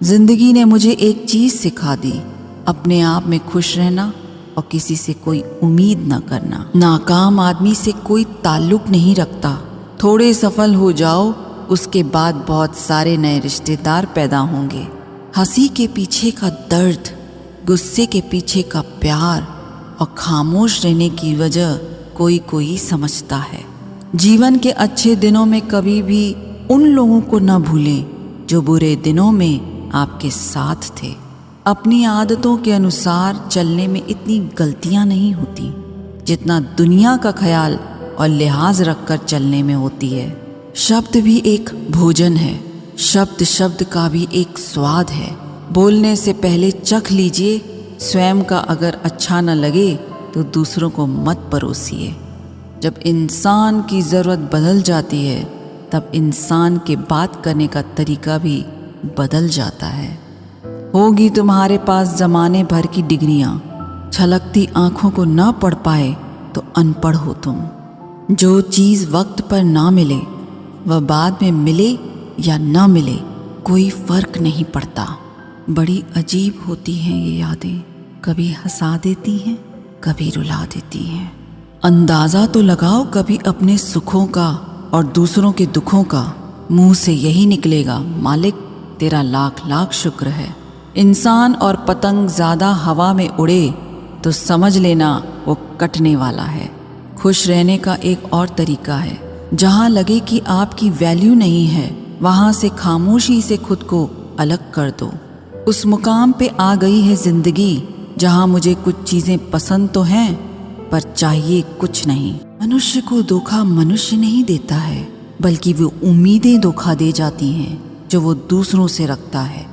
जिंदगी ने मुझे एक चीज सिखा दी, अपने आप में खुश रहना और किसी से कोई उम्मीद न करना। नाकाम आदमी से कोई ताल्लुक नहीं रखता। थोड़े सफल हो जाओ, उसके बाद बहुत सारे नए रिश्तेदार पैदा होंगे। हंसी के पीछे का दर्द, गुस्से के पीछे का प्यार और खामोश रहने की वजह कोई कोई समझता है। जीवन के अच्छे दिनों में कभी भी उन लोगों को न भूलें जो बुरे दिनों में आपके साथ थे। अपनी आदतों के अनुसार चलने में इतनी गलतियां नहीं होती जितना दुनिया का ख्याल और लिहाज रखकर चलने में होती है। शब्द भी एक भोजन है, शब्द शब्द का भी एक स्वाद है। बोलने से पहले चख लीजिए, स्वयं का अगर अच्छा न लगे तो दूसरों को मत परोसिए। जब इंसान की ज़रूरत बदल जाती है तब इंसान के बात करने का तरीका भी बदल जाता है। होगी तुम्हारे पास ज़माने भर की डिग्रियां, छलकती आंखों को ना पढ़ पाए तो अनपढ़ हो तुम। जो चीज़ वक्त पर ना मिले वह बाद में मिले या ना मिले कोई फ़र्क नहीं पड़ता। बड़ी अजीब होती हैं ये यादें, कभी हंसा देती हैं कभी रुला देती हैं। अंदाज़ा तो लगाओ कभी अपने सुखों का और दूसरों के दुखों का। मुंह से यही निकलेगा, मालिक तेरा लाख लाख शुक्र है। इंसान और पतंग ज़्यादा हवा में उड़े तो समझ लेना वो कटने वाला है। खुश रहने का एक और तरीका है, जहाँ लगे कि आपकी वैल्यू नहीं है वहाँ से खामोशी से खुद को अलग कर दो। उस मुकाम पे आ गई है ज़िंदगी जहाँ मुझे कुछ चीज़ें पसंद तो हैं पर चाहिए कुछ नहीं। मनुष्य को धोखा मनुष्य नहीं देता है, बल्कि वो उम्मीदें धोखा दे जाती हैं जो वो दूसरों से रखता है।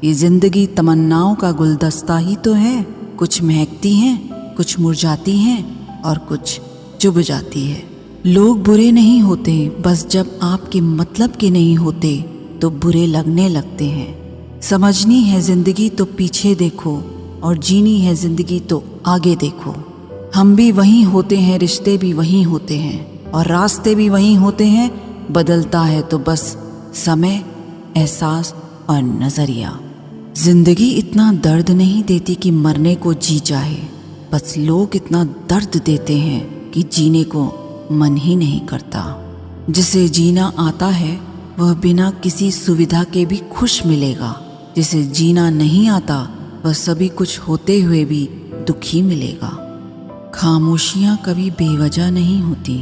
ये जिंदगी तमन्नाओं का गुलदस्ता ही तो है। कुछ महकती हैं, कुछ मुरझाती हैं और कुछ चुभ जाती है। लोग बुरे नहीं होते, बस जब आपके मतलब के नहीं होते तो बुरे लगने लगते हैं। समझनी है जिंदगी तो पीछे देखो और जीनी है जिंदगी तो आगे देखो। हम भी वहीं होते हैं, रिश्ते भी वहीं होते हैं और रास्ते भी वहीं होते हैं। बदलता है तो बस समय, एहसास और नज़रिया। जिंदगी इतना दर्द नहीं देती कि मरने को जी चाहे, बस लोग इतना दर्द देते हैं कि जीने को मन ही नहीं करता। जिसे जीना आता है वह बिना किसी सुविधा के भी खुश मिलेगा। जिसे जीना नहीं आता वह सभी कुछ होते हुए भी दुखी मिलेगा। खामोशियाँ कभी बेवजह नहीं होती,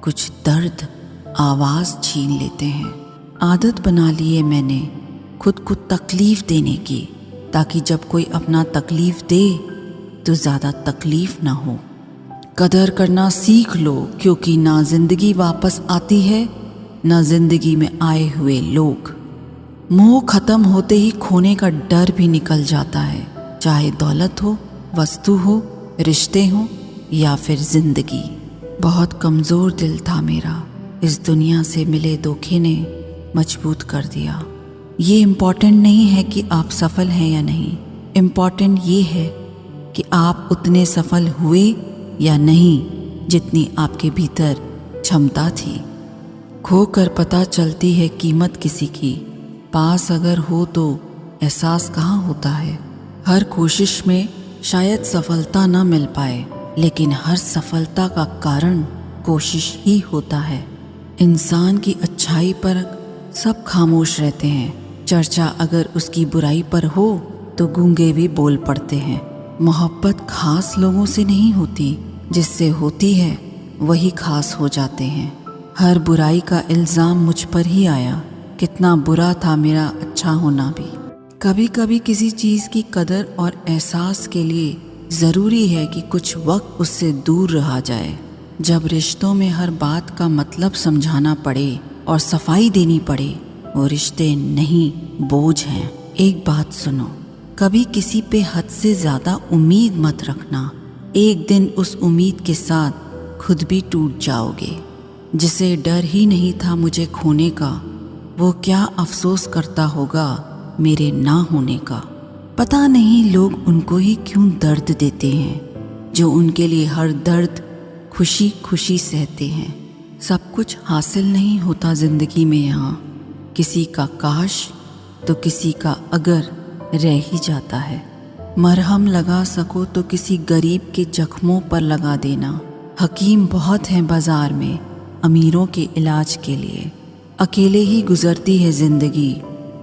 कुछ दर्द आवाज़ छीन लेते हैं। आदत बना ली है मैंने खुद को तकलीफ़ देने की, ताकि जब कोई अपना तकलीफ़ दे तो ज़्यादा तकलीफ़ ना हो। कदर करना सीख लो, क्योंकि ना ज़िंदगी वापस आती है ना ज़िंदगी में आए हुए लोग। मोह ख़त्म होते ही खोने का डर भी निकल जाता है, चाहे दौलत हो, वस्तु हो, रिश्ते हों या फिर जिंदगी। बहुत कमज़ोर दिल था मेरा, इस दुनिया से मिले धोखे ने मजबूत कर दिया। ये इम्पॉर्टेंट नहीं है कि आप सफल हैं या नहीं, इम्पॉर्टेंट ये है कि आप उतने सफल हुए या नहीं जितनी आपके भीतर क्षमता थी। खोकर पता चलती है कीमत किसी की, पास अगर हो तो एहसास कहाँ होता है। हर कोशिश में शायद सफलता न मिल पाए, लेकिन हर सफलता का कारण कोशिश ही होता है। इंसान की अच्छाई पर सब खामोश रहते हैं, चर्चा अगर उसकी बुराई पर हो तो गूंगे भी बोल पड़ते हैं। मोहब्बत खास लोगों से नहीं होती, जिससे होती है वही खास हो जाते हैं। हर बुराई का इल्ज़ाम मुझ पर ही आया, कितना बुरा था मेरा अच्छा होना भी। कभी कभी किसी चीज़ की कदर और एहसास के लिए ज़रूरी है कि कुछ वक्त उससे दूर रहा जाए। जब रिश्तों में हर बात का मतलब समझाना पड़े और सफाई देनी पड़े, वो रिश्ते नहीं बोझ हैं। एक बात सुनो, कभी किसी पे हद से ज़्यादा उम्मीद मत रखना। एक दिन उस उम्मीद के साथ खुद भी टूट जाओगे। जिसे डर ही नहीं था मुझे खोने का, वो क्या अफसोस करता होगा मेरे ना होने का। पता नहीं लोग उनको ही क्यों दर्द देते हैं जो उनके लिए हर दर्द खुशी खुशी सहते हैं। सब कुछ हासिल नहीं होता ज़िंदगी में यहाँ, किसी का काश तो किसी का अगर रह ही जाता है। मरहम लगा सको तो किसी गरीब के जख्मों पर लगा देना। हकीम बहुत हैं बाजार में अमीरों के इलाज के लिए। अकेले ही गुजरती है जिंदगी,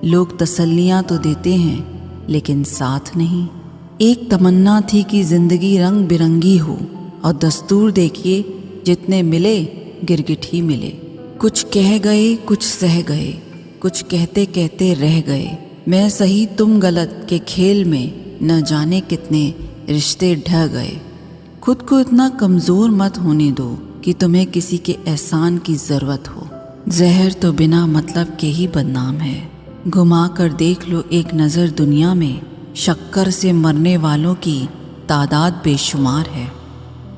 लोग तसल्लियाँ तो देते हैं लेकिन साथ नहीं। एक तमन्ना थी कि जिंदगी रंग बिरंगी हो, और दस्तूर देखिए जितने मिले गिरगिट ही मिले। कुछ कह गए कुछ सह गए, कुछ कहते कहते रह गए। मैं सही तुम गलत के खेल में न जाने कितने रिश्ते ढह गए। खुद को इतना कमज़ोर मत होने दो कि तुम्हें किसी के एहसान की ज़रूरत हो। जहर तो बिना मतलब के ही बदनाम है। घुमा कर देख लो एक नज़र दुनिया में, शक्कर से मरने वालों की तादाद बेशुमार है।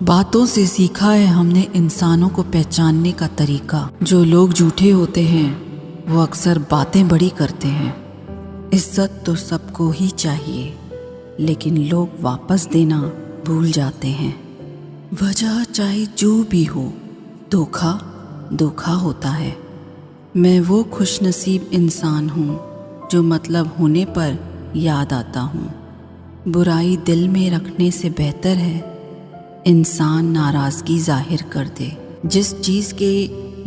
बातों से सीखा है हमने इंसानों को पहचानने का तरीका। जो लोग झूठे होते हैं वो अक्सर बातें बड़ी करते हैं। इज्जत तो सबको ही चाहिए, लेकिन लोग वापस देना भूल जाते हैं। वजह चाहे जो भी हो, धोखा धोखा होता है। मैं वो खुशनसीब इंसान हूँ जो मतलब होने पर याद आता हूँ। बुराई दिल में रखने से बेहतर है इंसान नाराज़गी जाहिर कर दे। जिस चीज़ के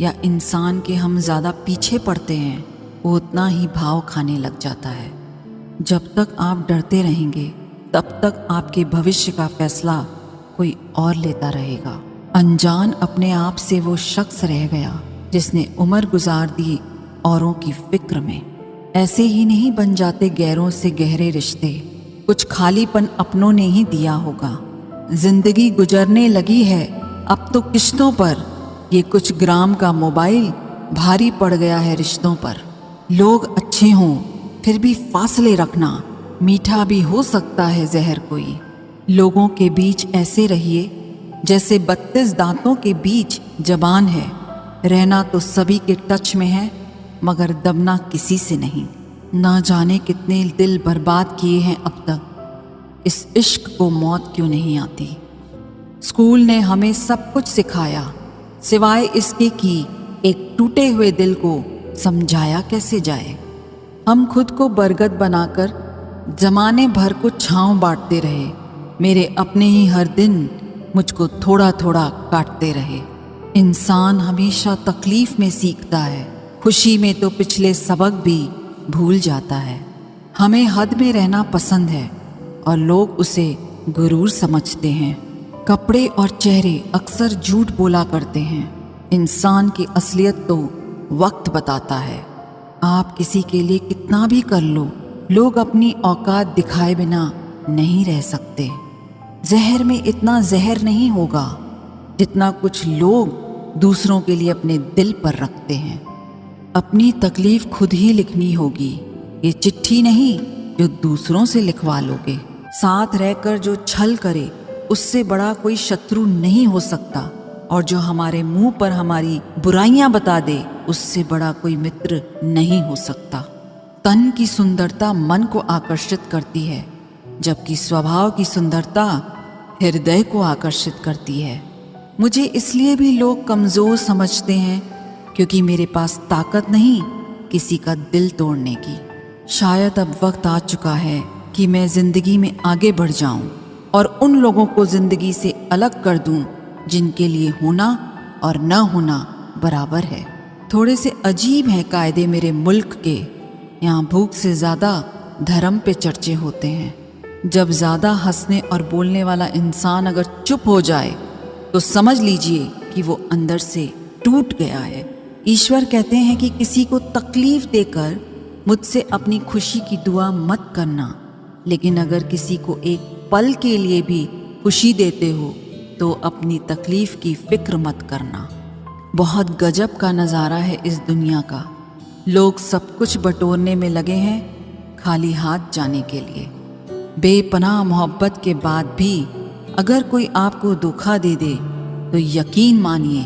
या इंसान के हम ज़्यादा पीछे पड़ते हैं वो उतना ही भाव खाने लग जाता है। जब तक आप डरते रहेंगे तब तक आपके भविष्य का फैसला कोई और लेता रहेगा। अनजान अपने आप से वो शख्स रह गया जिसने उम्र गुजार दी औरों की फिक्र में। ऐसे ही नहीं बन जाते गैरों से गहरे रिश्ते, कुछ खालीपन अपनों ने ही दिया होगा। जिंदगी गुजरने लगी है अब तो किश्तों पर, ये कुछ ग्राम का मोबाइल भारी पड़ गया है रिश्तों पर। लोग अच्छे हों फिर भी फासले रखना, मीठा भी हो सकता है जहर कोई। लोगों के बीच ऐसे रहिए जैसे 32 दांतों के बीच जबान है। रहना तो सभी के टच में है मगर दबना किसी से नहीं। ना जाने कितने दिल बर्बाद किए हैं अब तक, इस इश्क को मौत क्यों नहीं आती। स्कूल ने हमें सब कुछ सिखाया सिवाय इसके कि एक टूटे हुए दिल को समझाया कैसे जाए। हम खुद को बरगद बनाकर जमाने भर को छांव बांटते रहे। मेरे अपने ही हर दिन मुझको थोड़ा थोड़ा काटते रहे। इंसान हमेशा तकलीफ में सीखता है, खुशी में तो पिछले सबक भी भूल जाता है। हमें हद में रहना पसंद है और लोग उसे गुरूर समझते हैं। कपड़े और चेहरे अक्सर झूठ बोला करते हैं। इंसान की असलियत तो वक्त बताता है। आप किसी के लिए कितना भी कर लो, लोग अपनी औकात दिखाए बिना नहीं रह सकते। जहर में इतना जहर नहीं होगा जितना कुछ लोग दूसरों के लिए अपने दिल पर रखते हैं। अपनी तकलीफ खुद ही लिखनी होगी, ये चिट्ठी नहीं जो दूसरों से लिखवा लोगे। साथ रहकर जो छल करे उससे बड़ा कोई शत्रु नहीं हो सकता, और जो हमारे मुंह पर हमारी बुराइयां बता दे उससे बड़ा कोई मित्र नहीं हो सकता। तन की सुंदरता मन को आकर्षित करती है, जबकि स्वभाव की सुंदरता हृदय को आकर्षित करती है। मुझे इसलिए भी लोग कमज़ोर समझते हैं क्योंकि मेरे पास ताकत नहीं किसी का दिल तोड़ने की। शायद अब वक्त आ चुका है कि मैं ज़िंदगी में आगे बढ़ जाऊं और उन लोगों को ज़िंदगी से अलग कर दूं जिनके लिए होना और न होना बराबर है। थोड़े से अजीब हैं कायदे मेरे मुल्क के, यहाँ भूख से ज़्यादा धर्म पे चर्चे होते हैं। जब ज़्यादा हंसने और बोलने वाला इंसान अगर चुप हो जाए तो समझ लीजिए कि वो अंदर से टूट गया है। ईश्वर कहते हैं कि किसी को तकलीफ देकर मुझसे अपनी खुशी की दुआ मत करना, लेकिन अगर किसी को एक पल के लिए भी खुशी देते हो तो अपनी तकलीफ की फिक्र मत करना। बहुत गजब का नज़ारा है इस दुनिया का। लोग सब कुछ बटोरने में लगे हैं खाली हाथ जाने के लिए। बेपनाह मोहब्बत के बाद भी अगर कोई आपको धोखा दे दे तो यकीन मानिए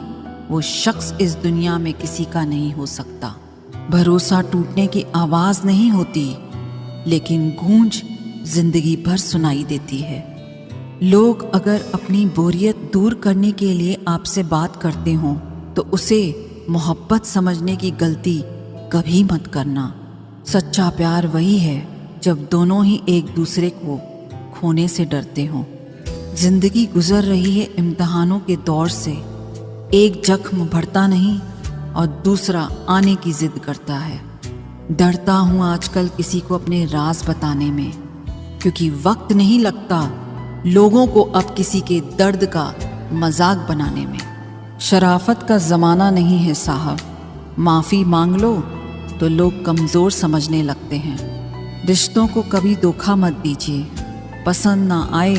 वो शख्स इस दुनिया में किसी का नहीं हो सकता। भरोसा टूटने की आवाज़ नहीं होती, लेकिन गूंज जिंदगी भर सुनाई देती है। लोग अगर अपनी बोरियत दूर करने के लिए आपसे बात करते हों तो उसे मोहब्बत समझने की गलती कभी मत करना। सच्चा प्यार वही है जब दोनों ही एक दूसरे को खोने से डरते हों। जिंदगी गुजर रही है इम्तिहानों के दौर से, एक जख्म भरता नहीं और दूसरा आने की जिद करता है। डरता हूँ आजकल किसी को अपने राज बताने में, क्योंकि वक्त नहीं लगता लोगों को अब किसी के दर्द का मजाक बनाने में। शराफत का ज़माना नहीं है साहब, माफ़ी मांग लो तो लोग कमज़ोर समझने लगते हैं। रिश्तों को कभी धोखा मत दीजिए, पसंद ना आए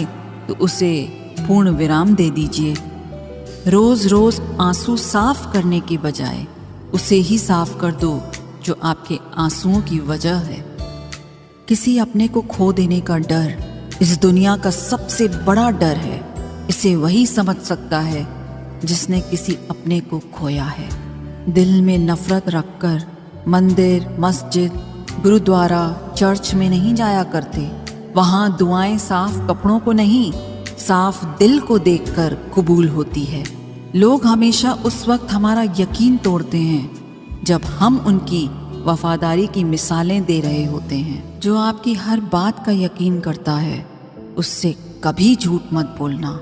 तो उसे पूर्ण विराम दे दीजिए। रोज़ रोज़ आंसू साफ करने के बजाय उसे ही साफ कर दो जो आपके आंसुओं की वजह है। किसी अपने को खो देने का डर इस दुनिया का सबसे बड़ा डर है। इसे वही समझ सकता है जिसने किसी अपने को खोया है। दिल में नफरत रखकर मंदिर, मस्जिद, गुरुद्वारा, चर्च में नहीं जाया करते। वहाँ दुआएं साफ कपड़ों को नहीं, साफ दिल को देखकर कबूल होती है। लोग हमेशा उस वक्त हमारा यकीन तोड़ते हैं जब हम उनकी वफादारी की मिसालें दे रहे होते हैं। जो आपकी हर बात का यकीन करता है उससे कभी झूठ मत बोलना।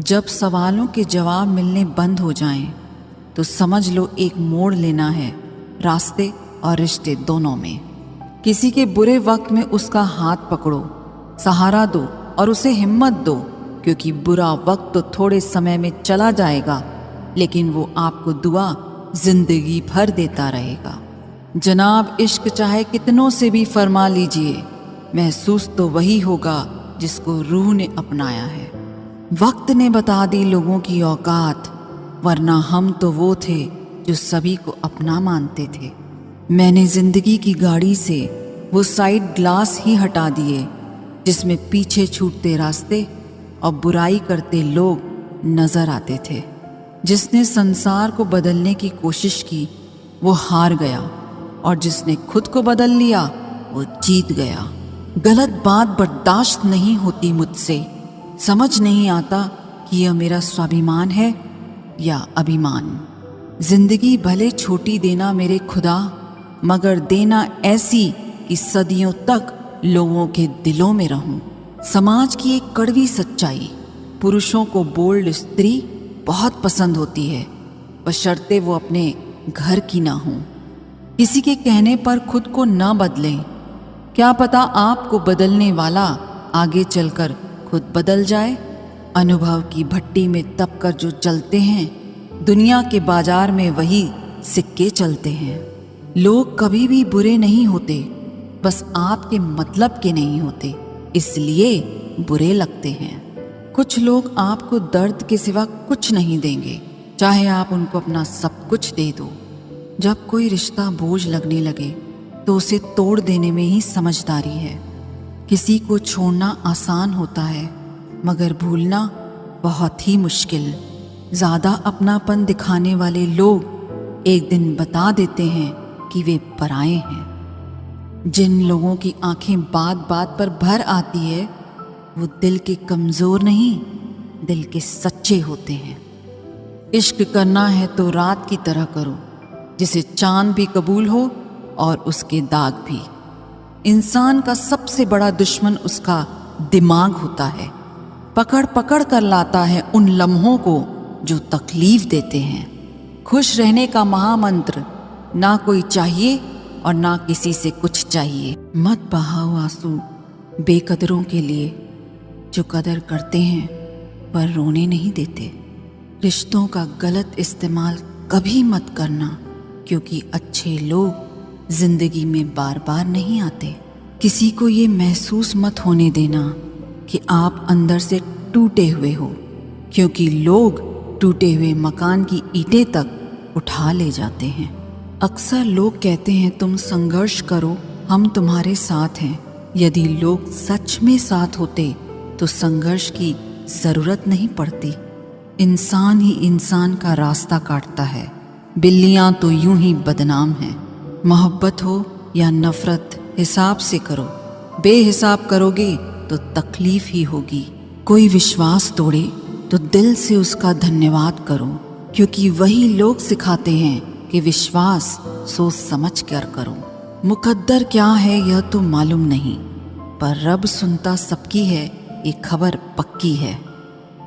जब सवालों के जवाब मिलने बंद हो जाएं, तो समझ लो एक मोड़ लेना है रास्ते और रिश्ते दोनों में। किसी के बुरे वक्त में उसका हाथ पकड़ो, सहारा दो और उसे हिम्मत दो, क्योंकि बुरा वक्त तो थोड़े समय में चला जाएगा, लेकिन वो आपको दुआ जिंदगी भर देता रहेगा। जनाब, इश्क चाहे कितनों से भी फरमा लीजिए, महसूस तो वही होगा जिसको रूह ने अपनाया है। वक्त ने बता दी लोगों की औकात, वरना हम तो वो थे जो सभी को अपना मानते थे। मैंने जिंदगी की गाड़ी से वो साइड ग्लास ही हटा दिए जिसमें पीछे छूटते रास्ते और बुराई करते लोग नजर आते थे। जिसने संसार को बदलने की कोशिश की वो हार गया, और जिसने खुद को बदल लिया वो जीत गया। गलत बात बर्दाश्त नहीं होती मुझसे, समझ नहीं आता कि यह मेरा स्वाभिमान है या अभिमान। जिंदगी भले छोटी देना मेरे खुदा, मगर देना ऐसी कि सदियों तक लोगों के दिलों में रहूं। समाज की एक कड़वी सच्चाई, पुरुषों को बोल्ड स्त्री बहुत पसंद होती है, बशर्ते वो अपने घर की ना हो। किसी के कहने पर खुद को ना बदलें, क्या पता आपको बदलने वाला आगे चलकर खुद बदल जाए। अनुभव की भट्टी में तप कर जो चलते हैं, दुनिया के बाजार में वही सिक्के चलते हैं। लोग कभी भी बुरे नहीं होते, बस आपके मतलब के नहीं होते, इसलिए बुरे लगते हैं। कुछ लोग आपको दर्द के सिवा कुछ नहीं देंगे, चाहे आप उनको अपना सब कुछ दे दो। जब कोई रिश्ता बोझ लगने लगे तो उसे तोड़ देने में ही समझदारी है। किसी को छोड़ना आसान होता है, मगर भूलना बहुत ही मुश्किल। ज़्यादा अपनापन दिखाने वाले लोग एक दिन बता देते हैं कि वे पराए हैं। जिन लोगों की आंखें बात बात पर भर आती है, वो दिल के कमज़ोर नहीं, दिल के सच्चे होते हैं। इश्क करना है तो रात की तरह करो, जिसे चांद भी कबूल हो और उसके दाग भी। इंसान का सबसे बड़ा दुश्मन उसका दिमाग होता है, पकड़ पकड़ कर लाता है उन लम्हों को जो तकलीफ देते हैं। खुश रहने का महामंत्र, ना कोई चाहिए और ना किसी से कुछ चाहिए। मत बहाओ आंसू बेकदरों के लिए, जो कदर करते हैं पर रोने नहीं देते। रिश्तों का गलत इस्तेमाल कभी मत करना, क्योंकि अच्छे लोग जिंदगी में बार बार नहीं आते। किसी को ये महसूस मत होने देना कि आप अंदर से टूटे हुए हो, क्योंकि लोग टूटे हुए मकान की ईंटें तक उठा ले जाते हैं। अक्सर लोग कहते हैं तुम संघर्ष करो, हम तुम्हारे साथ हैं। यदि लोग सच में साथ होते तो संघर्ष की जरूरत नहीं पड़ती। इंसान ही इंसान का रास्ता काटता है, बिल्लियां तो यूं ही बदनाम हैं। मोहब्बत हो या नफरत, हिसाब से करो। बेहिसाब करोगे तो तकलीफ ही होगी। कोई विश्वास तोड़े तो दिल से उसका धन्यवाद करो, क्योंकि वही लोग सिखाते हैं कि विश्वास सोच समझ कर करो। मुकद्दर क्या है यह तो मालूम नहीं, पर रब सुनता सबकी है, ये खबर पक्की है।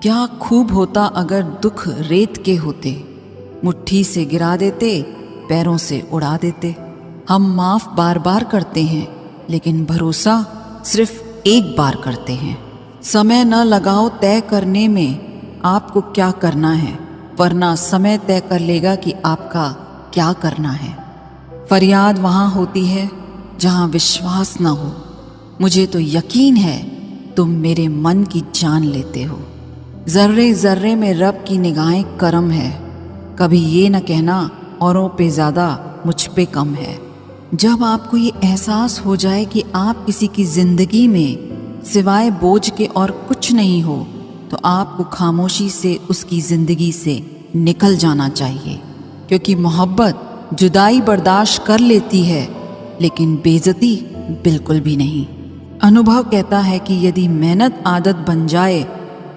क्या खूब होता अगर दुख रेत के होते, मुट्ठी से गिरा देते, पैरों से उड़ा देते। हम माफ बार बार करते हैं, लेकिन भरोसा सिर्फ एक बार करते हैं। समय न लगाओ तय करने में आपको क्या करना है, वरना समय तय कर लेगा कि आपका क्या करना है। फरियाद वहाँ होती है जहाँ विश्वास न हो। मुझे तो यकीन है तुम मेरे मन की जान लेते हो। जर्रे जर्रे में रब की निगाहें करम है। कभी ये न कहना औरों पे ज़्यादा मुझ पे कम है। जब आपको ये एहसास हो जाए कि आप किसी की ज़िंदगी में सिवाय बोझ के और कुछ नहीं हो, तो आपको खामोशी से उसकी ज़िंदगी से निकल जाना चाहिए, क्योंकि मोहब्बत जुदाई बर्दाश्त कर लेती है, लेकिन बेइज्जती बिल्कुल भी नहीं। अनुभव कहता है कि यदि मेहनत आदत बन जाए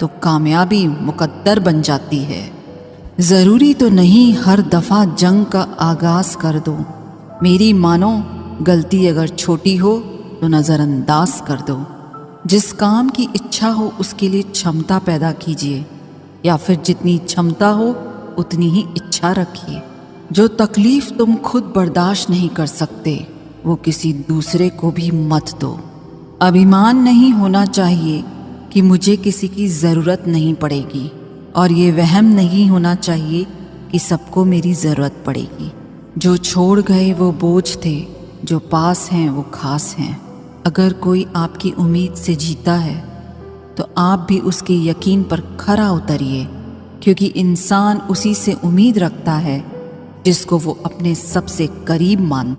तो कामयाबी मुकद्दर बन जाती है। ज़रूरी तो नहीं हर दफ़ा जंग का आगाज़ कर दो। मेरी मानो, गलती अगर छोटी हो तो नज़रअंदाज कर दो। जिस काम की इच्छा हो उसके लिए क्षमता पैदा कीजिए, या फिर जितनी क्षमता हो उतनी ही इच्छा रखिए। जो तकलीफ़ तुम खुद बर्दाश्त नहीं कर सकते, वो किसी दूसरे को भी मत दो। अभिमान नहीं होना चाहिए कि मुझे किसी की ज़रूरत नहीं पड़ेगी, और ये वहम नहीं होना चाहिए कि सबको मेरी ज़रूरत पड़ेगी। जो छोड़ गए वो बोझ थे, जो पास हैं वो खास हैं। अगर कोई आपकी उम्मीद से जीता है तो आप भी उसके यकीन पर खरा उतरिए, क्योंकि इंसान उसी से उम्मीद रखता है जिसको वो अपने सबसे करीब मानता है।